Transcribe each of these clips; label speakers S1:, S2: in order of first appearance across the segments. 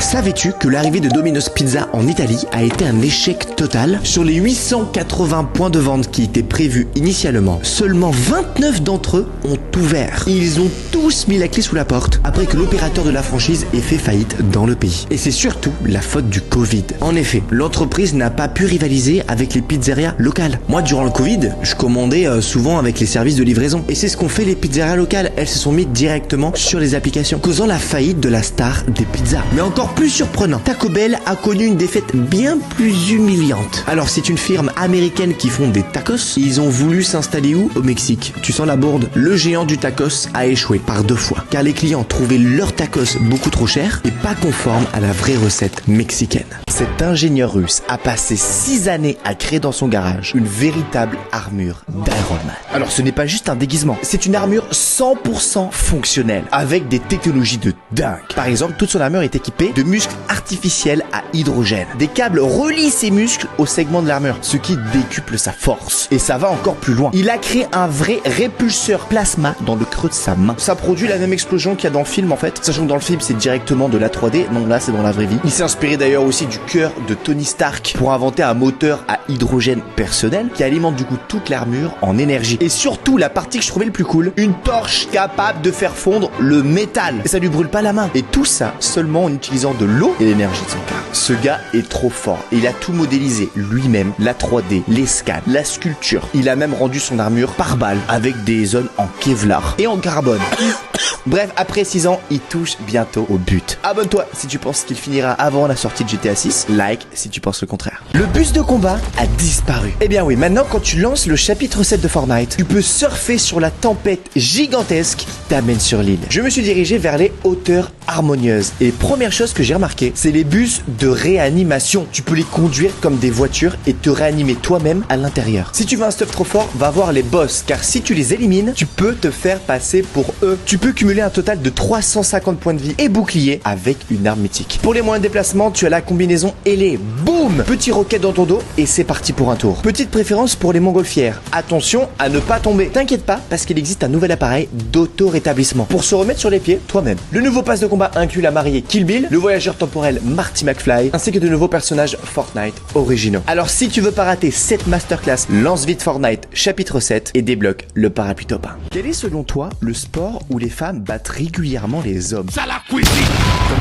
S1: Savais-tu que l'arrivée de Domino's Pizza en Italie a été un échec total? Sur les 880 points de vente qui étaient prévus initialement, seulement 29 d'entre eux ont ouvert. Ils ont tous mis la clé sous la porte après que l'opérateur de la franchise ait fait faillite dans le pays. Et c'est surtout la faute du Covid. En effet, l'entreprise n'a pas pu rivaliser avec les pizzerias locales. Moi, durant le Covid, je commandais souvent avec les services de livraison. Et c'est ce qu'ont fait les pizzerias locales. Elles se sont mises directement sur les applications, causant la faillite de la star des pizzas. Mais encore plus surprenant, Taco Bell a connu une défaite bien plus humiliante. Alors, c'est une firme américaine qui font des tacos. Ils ont voulu s'installer où? Au Mexique. Tu sens la bourde? Le géant du tacos a échoué par 2 fois, car les clients trouvaient leurs tacos beaucoup trop chers et pas conformes à la vraie recette mexicaine. Cet ingénieur russe a passé 6 années à créer dans son garage une véritable armure d'Iron Man. Alors ce n'est pas juste un déguisement, c'est une armure 100% fonctionnelle, avec des technologies de dingue. Par exemple, toute son armure est équipée de muscles artificiels à hydrogène. Des câbles relient ses muscles au segment de l'armure, ce qui décuple sa force. Et ça va encore plus loin. Il a créé un vrai répulseur plasma dans le creux de sa main. Ça produit la même explosion qu'il y a dans le film en fait, sachant que dans le film c'est directement de la 3D, non là c'est dans la vraie vie. Il s'est inspiré d'ailleurs aussi du cœur de Tony Stark pour inventer un moteur à hydrogène personnel qui alimente du coup toute l'armure en énergie. Et surtout la partie que je trouvais le plus cool, une torche capable de faire fondre le métal. Et ça lui brûle pas la main. Et tout ça seulement en utilisant de l'eau et l'énergie de son corps. Ce gars est trop fort. Il a tout modélisé lui-même, la 3D, les scans, la sculpture. Il a même rendu son armure par balle avec des zones en Kevlar et en carbone. Bref, après 6 ans, il touche bientôt au but. Abonne-toi si tu penses qu'il finira avant la sortie de GTA 6. Like si tu penses le contraire. Le bus de combat a disparu. Eh bien oui, maintenant quand tu lances le chapitre 7 de Fortnite, tu peux surfer sur la tempête gigantesque qui t'amène sur l'île. Je me suis dirigé vers les hauteurs harmonieuses. Et première chose que j'ai remarqué, c'est les bus de réanimation. Tu peux les conduire comme des voitures et te réanimer toi-même à l'intérieur. Si tu veux un stuff trop fort, va voir les boss, car si tu les élimines, tu peux te faire passer pour eux. Tu peux cumuler un total de 350 points de vie et bouclier avec une arme mythique. Pour les moyens de déplacement, tu as la combinaison ailée. Boum! Petit roquette dans ton dos et c'est parti pour un tour. Petite préférence pour les montgolfières. Attention à ne pas tomber. T'inquiète pas, parce qu'il existe un nouvel appareil d'auto-rétablissement pour se remettre sur les pieds toi-même. Le nouveau pass de combat inclut la mariée Kill Bill, le voyageur temporel Marty McFly, ainsi que de nouveaux personnages Fortnite originaux. Alors si tu veux pas rater cette masterclass, lance vite Fortnite chapitre 7 et débloque le parapluie top 1. Quel est selon toi le sport où les femmes battent régulièrement les hommes? Comme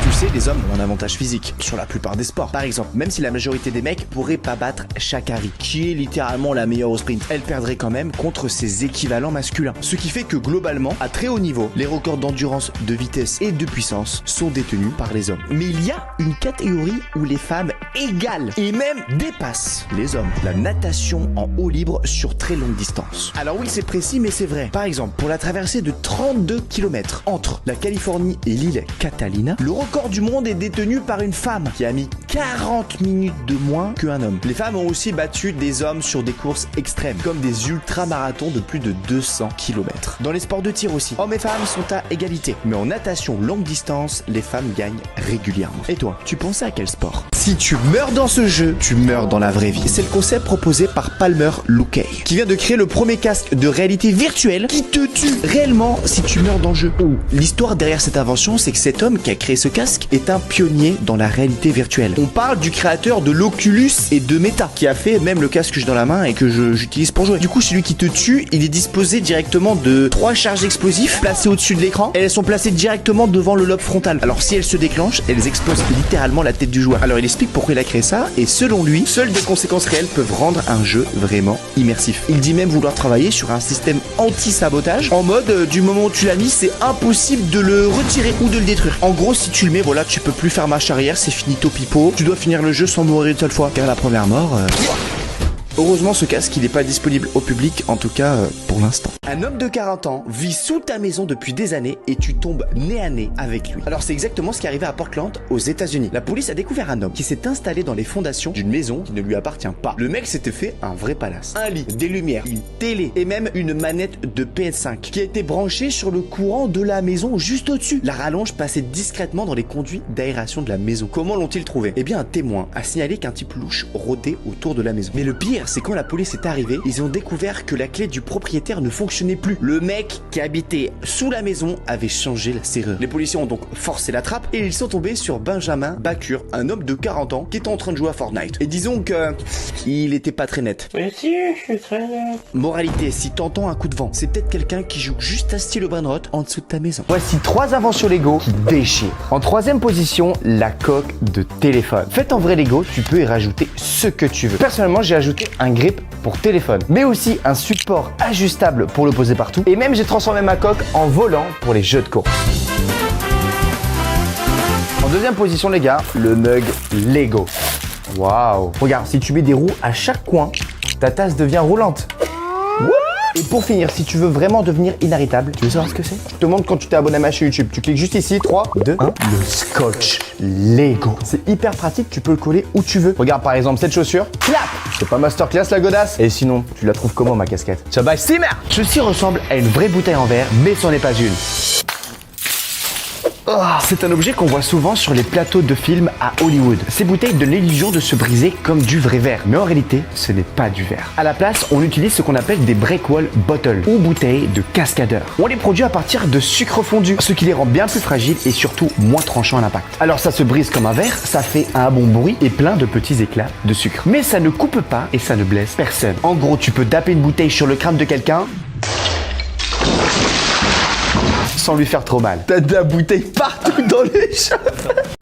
S1: tu le sais, les hommes ont un avantage physique sur la plupart des sports. Par exemple, même si la majorité des mecs pourraient pas battre Sha'Carri, qui est littéralement la meilleure au sprint, elle perdrait quand même contre ses équivalents masculins. Ce qui fait que globalement, à très haut niveau, les records d'endurance, de vitesse et de puissance sont détenus par les hommes. Mais il y a une catégorie où les femmes égalent et même dépassent les hommes. La natation en eau libre sur très longue distance. Alors oui, c'est précis mais c'est vrai. Par exemple, pour la traversée de 32 km entre la Californie et l'île Catalina, le record du monde est détenu par une femme qui a mis 40 minutes de moins qu'un homme. Les femmes ont aussi battu des hommes sur des courses extrêmes, comme des ultramarathons de plus de 200 km. Dans les sports de tir aussi, hommes et femmes sont à égalité. Mais en natation longue distance, les femmes gagnent régulièrement. Et toi, tu pensais à quel sport? Si tu meurs dans ce jeu, tu meurs dans la vraie vie. C'est le concept proposé par Palmer Luckey, qui vient de créer le premier casque de réalité virtuelle qui te tue réellement si tu meurs dans le jeu. L'histoire derrière cette invention, c'est que cet homme qui a créé ce casque est un pionnier dans la réalité virtuelle. On parle du créateur de l'Oculus et de Meta, qui a fait même le casque que j'ai dans la main et que j'utilise pour jouer. Du coup, celui qui te tue, il est disposé directement de 3 charges explosives placées au-dessus de l'écran. Elles sont placées directement devant le lobe frontal. Alors si elles se déclenchent, elles explosent littéralement la tête du joueur. Alors il explique pourquoi il a créé ça et selon lui, seules des conséquences réelles peuvent rendre un jeu vraiment immersif. Il dit même vouloir travailler sur un système anti-sabotage en mode du moment où tu l'as mis, c'est impossible de le retirer ou de le détruire. En gros, si tu le mets, voilà, tu peux plus faire marche arrière, c'est finito pipo. Tu dois finir le jeu sans mourir une seule fois. Car la première mort... Heureusement, ce casque, il n'est pas disponible au public, en tout cas pour l'instant. Un homme de 40 ans vit sous ta maison depuis des années et tu tombes nez à nez avec lui. Alors c'est exactement ce qui est arrivé à Portland, aux États-Unis. La police a découvert un homme qui s'est installé dans les fondations d'une maison qui ne lui appartient pas. Le mec s'était fait un vrai palace. Un lit, des lumières, une télé et même une manette de PS5 qui a été branchée sur le courant de la maison juste au-dessus. La rallonge passait discrètement dans les conduits d'aération de la maison. Comment l'ont-ils trouvé? Eh bien, un témoin a signalé qu'un type louche rôdait autour de la maison. Mais le pire, pire, c'est quand la police est arrivée, ils ont découvert que la clé du propriétaire ne fonctionnait plus. Le mec qui habitait sous la maison avait changé la serrure. Les policiers ont donc forcé la trappe et ils sont tombés sur Benjamin Bacure, un homme de 40 ans qui était en train de jouer à Fortnite. Et disons que il était pas très net.
S2: Mais si, je suis très net.
S1: Moralité, si t'entends un coup de vent, c'est peut-être quelqu'un qui joue juste à stylo brainrot en dessous de ta maison. Voici 3 inventions Lego qui déchirent. En 3e position, la coque de téléphone. Faite en vrai Lego, tu peux y rajouter ce que tu veux. Personnellement, j'ai ajouté un grip pour téléphone, mais aussi un support ajustable pour le poser partout. Et même j'ai transformé ma coque en volant pour les jeux de course. En 2e position les gars, le mug Lego. Waouh! Regarde, si tu mets des roues à chaque coin, ta tasse devient roulante. Et pour finir, si tu veux vraiment devenir inarrêtable, tu veux savoir ce que c'est? Je te montre quand tu t'es abonné à ma chaîne YouTube. Tu cliques juste ici, 3, 2, 1. Le scotch Lego. C'est hyper pratique, tu peux le coller où tu veux. Regarde par exemple cette chaussure. Clap! C'est pas masterclass la godasse? Et sinon, tu la trouves comment ma casquette? Ça va, Steamer! Ceci ressemble à une vraie bouteille en verre, mais ce n'est pas une. Oh, c'est un objet qu'on voit souvent sur les plateaux de films à Hollywood. Ces bouteilles donnent l'illusion de se briser comme du vrai verre, mais en réalité, ce n'est pas du verre. À la place, on utilise ce qu'on appelle des breakwall bottles ou bouteilles de cascadeur. On les produit à partir de sucre fondu, ce qui les rend bien plus fragiles et surtout moins tranchants à l'impact. Alors ça se brise comme un verre, ça fait un bon bruit et plein de petits éclats de sucre. Mais ça ne coupe pas et ça ne blesse personne. En gros, tu peux taper une bouteille sur le crâne de quelqu'un sans lui faire trop mal. T'as de la bouteille partout dans les cheveux.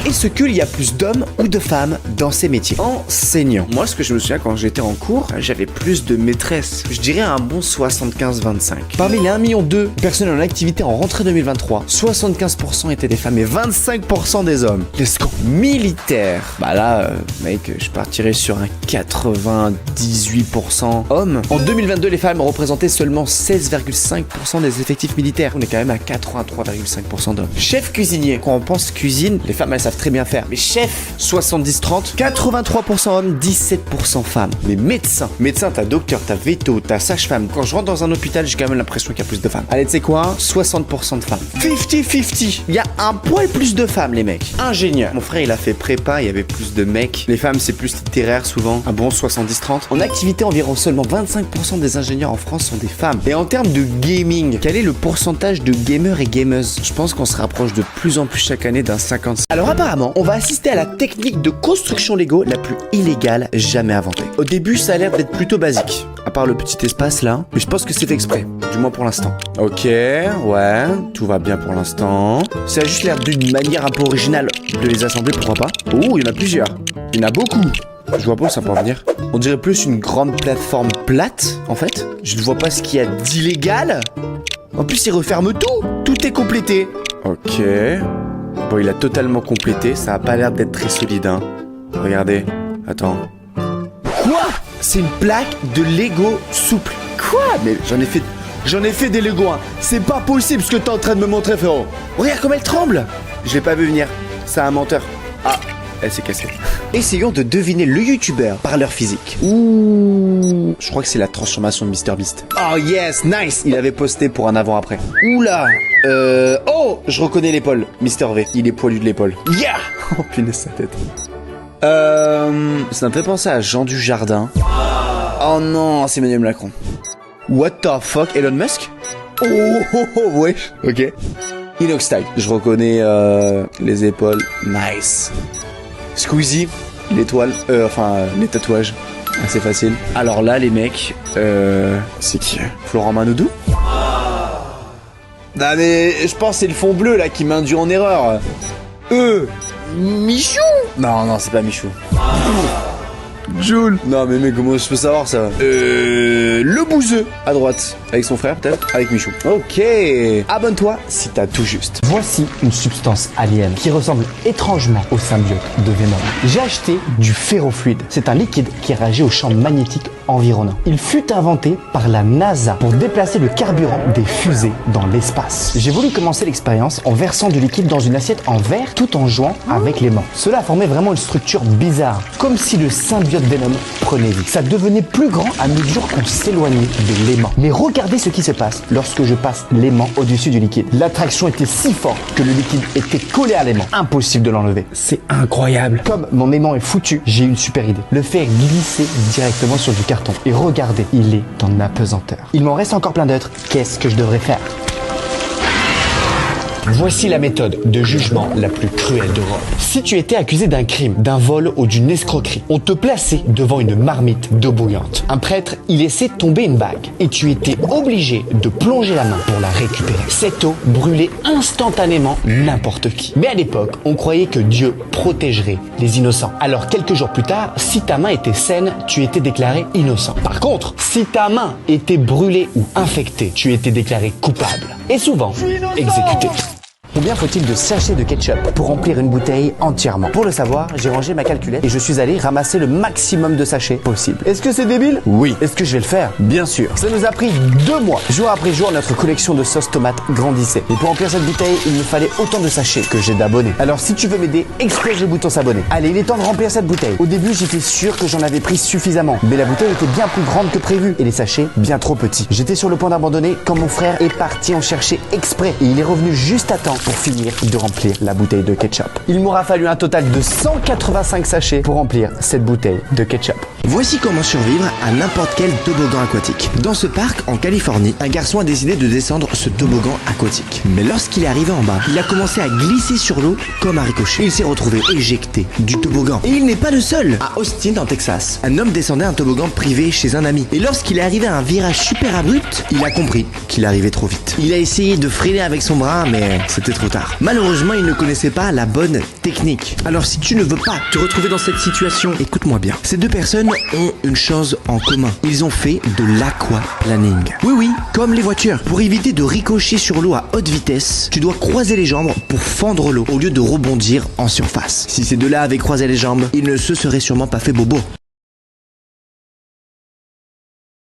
S1: Est-ce qu'il y a plus d'hommes ou de femmes dans ces métiers? Enseignant. Moi, ce que je me souviens quand j'étais en cours, j'avais plus de maîtresses. Je dirais un bon 75-25. Parmi les 1,2 million de personnes en activité en rentrée 2023, 75% étaient des femmes et 25% des hommes. Let's go. Militaire. Bah là, mec, je partirais sur un 98% hommes. En 2022, les femmes représentaient seulement 16,5% des effectifs militaires. On est quand même à 83,5% d'hommes. Chef cuisinier. Quand on pense cuisine, les femmes, elles savent très bien faire. Mais chef, 70-30, 83% hommes, 17% femmes. Mais médecin, t'as docteur, t'as veto, t'as sage-femme. Quand je rentre dans un hôpital, j'ai quand même l'impression qu'il y a plus de femmes. Allez, tu sais quoi? 60% de femmes. 50-50. Il y a un poil plus de femmes, les mecs. Ingénieur. Mon frère, il a fait prépa, il y avait plus de mecs. Les femmes, c'est plus littéraire souvent. Un bon 70-30. En activité, environ seulement 25% des ingénieurs en France sont des femmes. Et en termes de gaming, quel est le pourcentage de gamers et gameuses? Je pense qu'on se rapproche de plus en plus chaque année d'un 50. Alors apparemment, on va assister à la technique de construction Lego la plus illégale jamais inventée. Au début, ça a l'air d'être plutôt basique, à part le petit espace là, mais je pense que c'est fait exprès, du moins pour l'instant. Ok, ouais, tout va bien pour l'instant. Ça a juste l'air d'une manière un peu originale de les assembler, pourquoi pas. Oh, il y en a plusieurs, il y en a beaucoup. Je vois pas où ça peut en venir. On dirait plus une grande plateforme plate, en fait. Je ne vois pas ce qu'il y a d'illégal. En plus, il referme tout. Tout est complété. Ok. Bon, il a totalement complété. Ça a pas l'air d'être très solide, hein. Regardez. Attends. Quoi? C'est une plaque de Lego souple. Quoi? Mais j'en ai fait des Lego, hein. C'est pas possible ce que t'es en train de me montrer, frérot. Regarde comme elle tremble. Je l'ai pas vu venir. C'est un menteur. Ah, elle s'est cassée. Essayons de deviner le youtubeur par leur physique. Ouh, je crois que c'est la transformation de MrBeast. Oh yes, nice. Il avait posté pour un avant-après. Oula. Oh, je reconnais l'épaule. Mister V, il est poilu de l'épaule. Yeah. Oh punaise sa tête. Ça me fait penser à Jean Dujardin. Oh non, c'est Emmanuel Macron. What the fuck, Elon Musk? Oh, wesh. Ok. Inox Style. Je reconnais les épaules. Nice. Squeezie, l'étoile, les tatouages, assez facile. Alors là, les mecs, c'est qui? Florent Manodou? Non mais, je pense que c'est le fond bleu là qui m'induit en erreur. Michou? Non, c'est pas Michou. Jules. Non mais mec, comment je peux savoir ça? Le bouseux à droite, avec son frère peut-être, avec Michou. Ok, abonne-toi si t'as tout juste. Voici une substance alien qui ressemble étrangement au symbiote de Venom. J'ai acheté du ferrofluide. C'est un liquide qui réagit au champ magnétique environnant. Il fut inventé par la NASA pour déplacer le carburant des fusées dans l'espace. J'ai voulu commencer l'expérience en versant du liquide dans une assiette en verre tout en jouant avec l'aimant. Cela formait vraiment une structure bizarre, comme si le symbiote Venom prenait vie. Ça devenait plus grand à mesure qu'on s'éloignait de l'aimant. Mais regardez ce qui se passe lorsque je passe l'aimant au-dessus du liquide. L'attraction était si forte que le liquide était collé à l'aimant. Impossible de l'enlever. C'est incroyable. Comme mon aimant est foutu, j'ai une super idée. Le faire glisser directement sur du carburant carton. Et regardez, il est en apesanteur. Il m'en reste encore plein d'autres. Qu'est-ce que je devrais faire? Voici la méthode de jugement la plus cruelle d'Europe. Si tu étais accusé d'un crime, d'un vol ou d'une escroquerie, on te plaçait devant une marmite d'eau bouillante. Un prêtre y laissait tomber une bague et tu étais obligé de plonger la main pour la récupérer. Cette eau brûlait instantanément n'importe qui. Mais à l'époque, on croyait que Dieu protégerait les innocents. Alors quelques jours plus tard, si ta main était saine, tu étais déclaré innocent. Par contre, si ta main était brûlée ou infectée, tu étais déclaré coupable et souvent exécuté. Combien faut-il de sachets de ketchup pour remplir une bouteille entièrement? Pour le savoir, j'ai rangé ma calculette et je suis allé ramasser le maximum de sachets possible. Est-ce que c'est débile? Oui. Est-ce que je vais le faire? Bien sûr. Ça nous a pris 2 mois. Jour après jour, notre collection de sauce tomate grandissait. Et pour remplir cette bouteille, il me fallait autant de sachets que j'ai d'abonnés. Alors si tu veux m'aider, explose le bouton s'abonner. Allez, il est temps de remplir cette bouteille. Au début, j'étais sûr que j'en avais pris suffisamment. Mais la bouteille était bien plus grande que prévu et les sachets bien trop petits. J'étais sur le point d'abandonner quand mon frère est parti en chercher exprès. Et il est revenu juste à temps pour finir de remplir la bouteille de ketchup. Il m'aura fallu un total de 185 sachets pour remplir cette bouteille de ketchup. Voici comment survivre à n'importe quel toboggan aquatique. Dans ce parc, en Californie, un garçon a décidé de descendre ce toboggan aquatique. Mais lorsqu'il est arrivé en bas, il a commencé à glisser sur l'eau comme un ricochet. Il s'est retrouvé éjecté du toboggan. Et il n'est pas le seul. À Austin, en Texas, un homme descendait un toboggan privé chez un ami. Et lorsqu'il est arrivé à un virage super abrupt, il a compris qu'il arrivait trop vite. Il a essayé de freiner avec son bras, mais c'était trop tard. Malheureusement, il ne connaissait pas la bonne technique. Alors si tu ne veux pas te retrouver dans cette situation, écoute-moi bien. Ces deux personnes ont une chose en commun. Ils ont fait de l'aquaplaning. Oui, comme les voitures. Pour éviter de ricocher sur l'eau à haute vitesse, tu dois croiser les jambes pour fendre l'eau au lieu de rebondir en surface. Si ces deux-là avaient croisé les jambes, ils ne se seraient sûrement pas fait bobo.